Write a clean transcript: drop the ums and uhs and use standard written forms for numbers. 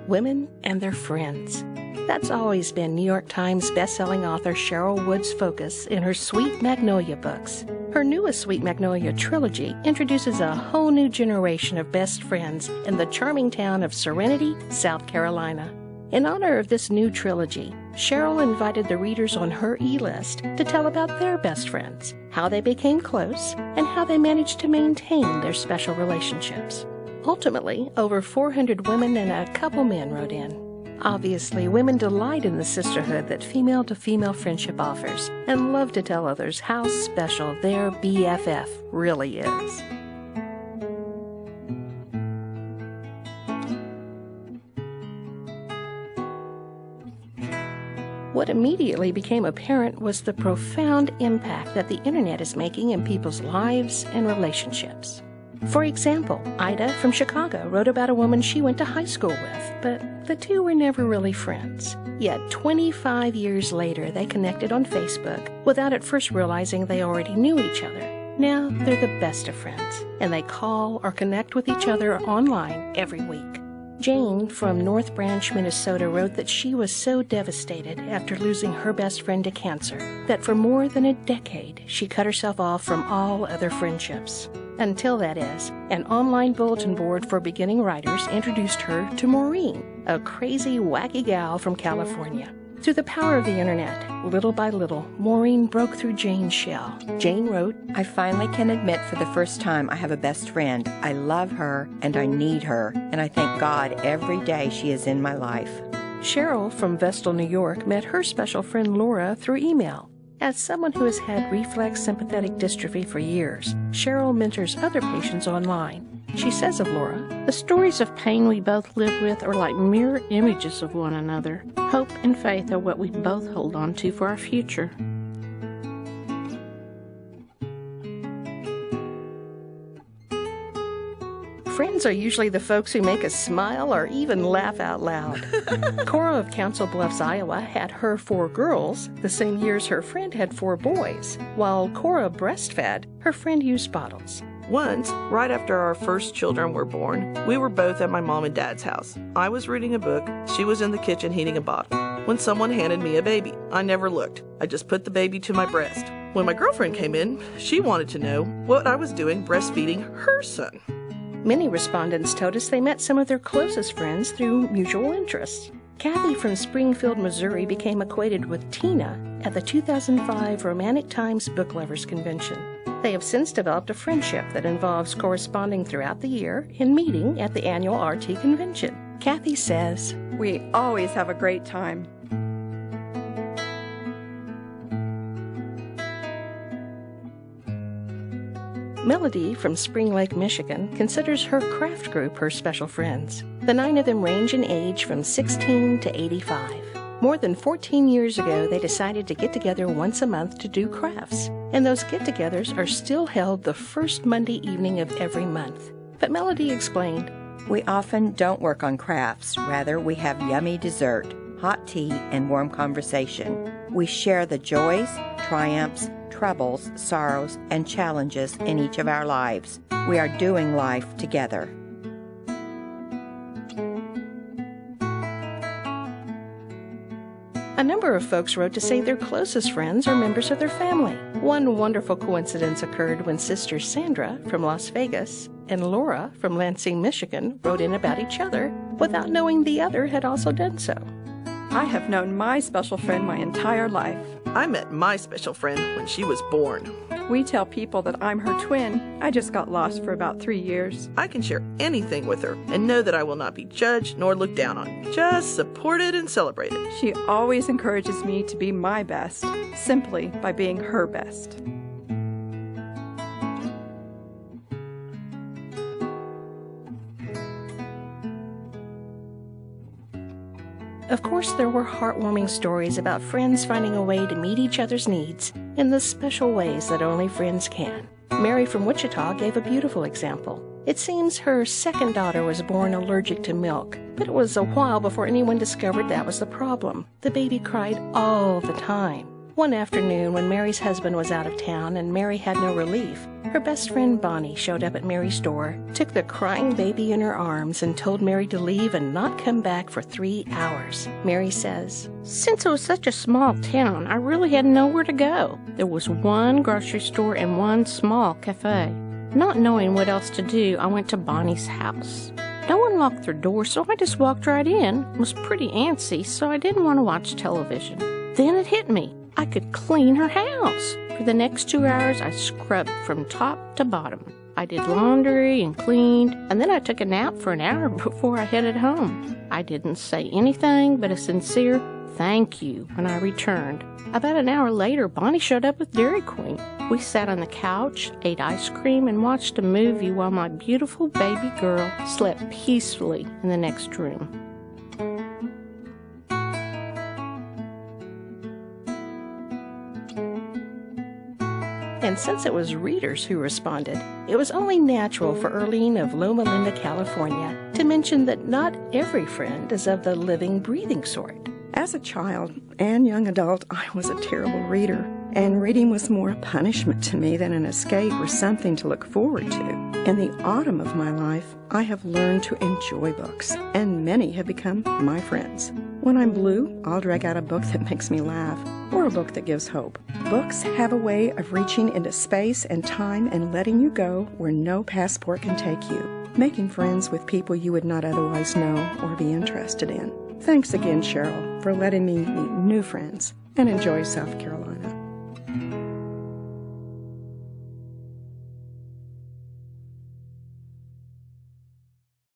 Women and Their Friends. That's always been New York Times bestselling author Sherryl Wood's focus in her Sweet Magnolia books. Her newest Sweet Magnolia trilogy introduces a whole new generation of best friends in the charming town of Serenity, South Carolina. In honor of this new trilogy, Sherryl invited the readers on her e-list to tell about their best friends, how they became close, and how they managed to maintain their special relationships. Ultimately, over 400 women and a couple men wrote in. Obviously, women delight in the sisterhood that female-to-female friendship offers and love to tell others how special their BFF really is. What immediately became apparent was the profound impact that the internet is making in people's lives and relationships. For example, Ida from Chicago wrote about a woman she went to high school with, but the two were never really friends. Yet 25 years later, they connected on Facebook without at first realizing they already knew each other. Now they're the best of friends, and they call or connect with each other online every week. Jane from North Branch, Minnesota wrote that she was so devastated after losing her best friend to cancer that for more than a decade she cut herself off from all other friendships. Until, that is, an online bulletin board for beginning writers introduced her to Maureen, a crazy, wacky gal from California. Through the power of the internet, little by little, Maureen broke through Jane's shell. Jane wrote, I finally can admit for the first time I have a best friend. I love her and I need her, and I thank God every day she is in my life. Sherryl from Vestal, New York, met her special friend Laura through email. As someone who has had reflex sympathetic dystrophy for years, Sherryl mentors other patients online. She says of Laura, the stories of pain we both live with are like mirror images of one another. Hope and faith are what we both hold on to for our future. friends are usually the folks who make us smile or even laugh out loud. Cora of Council Bluffs, Iowa had her 4 girls the same year as her friend had 4 boys. While Cora breastfed, her friend used bottles. Once, right after our first children were born, we were both at my mom and dad's house. I was reading a book, she was in the kitchen heating a bottle. When someone handed me a baby, I never looked. I just put the baby to my breast. When my girlfriend came in, she wanted to know what I was doing breastfeeding her son. Many respondents told us they met some of their closest friends through mutual interests. Kathy from Springfield, Missouri became acquainted with Tina at the 2005 Romantic Times Book Lovers Convention. They have since developed a friendship that involves corresponding throughout the year and meeting at the annual RT convention. Kathy says, "We always have a great time." Melody from Spring Lake, Michigan, considers her craft group her special friends. The 9 of them range in age from 16 to 85. More than 14 years ago, they decided to get together once a month to do crafts, and those get-togethers are still held the first Monday evening of every month. But Melody explained, "We often don't work on crafts. Rather, we have yummy dessert, hot tea, and warm conversation. We share the joys, triumphs, troubles, sorrows, and challenges in each of our lives. We are doing life together." A number of folks wrote to say their closest friends are members of their family. One wonderful coincidence occurred when Sister Sandra from Las Vegas and Laura from Lansing, Michigan wrote in about each other without knowing the other had also done so. I have known my special friend my entire life. I met my special friend when she was born. We tell people that I'm her twin. I just got lost for about 3 years. I can share anything with her and know that I will not be judged nor looked down on, just supported and celebrated. She always encourages me to be my best, simply by being her best. Of course, there were heartwarming stories about friends finding a way to meet each other's needs in the special ways that only friends can. Mary from Wichita gave a beautiful example. It seems her second daughter was born allergic to milk, but it was a while before anyone discovered that was the problem. The baby cried all the time. One afternoon, when Mary's husband was out of town and Mary had no relief, her best friend Bonnie showed up at Mary's door, took the crying baby in her arms, and told Mary to leave and not come back for 3 hours. Mary says, Since it was such a small town, I really had nowhere to go. There was one grocery store and one small cafe. Not knowing what else to do, I went to Bonnie's house. No one locked their door, so I just walked right in. It was pretty antsy, so I didn't want to watch television. Then it hit me. I could clean her house. For the next 2 hours, I scrubbed from top to bottom. I did laundry and cleaned, and then I took a nap for an hour before I headed home. I didn't say anything but a sincere thank you when I returned. About an hour later, Bonnie showed up with Dairy Queen. We sat on the couch, ate ice cream, and watched a movie while my beautiful baby girl slept peacefully in the next room. And since it was readers who responded, it was only natural for Earlene of Loma Linda, California, to mention that not every friend is of the living, breathing sort. As a child and young adult, I was a terrible reader, and reading was more a punishment to me than an escape or something to look forward to. In the autumn of my life, I have learned to enjoy books, and many have become my friends. When I'm blue, I'll drag out a book that makes me laugh, or a book that gives hope. Books have a way of reaching into space and time and letting you go where no passport can take you, making friends with people you would not otherwise know or be interested in. Thanks again, Sherryl, for letting me meet new friends and enjoy South Carolina.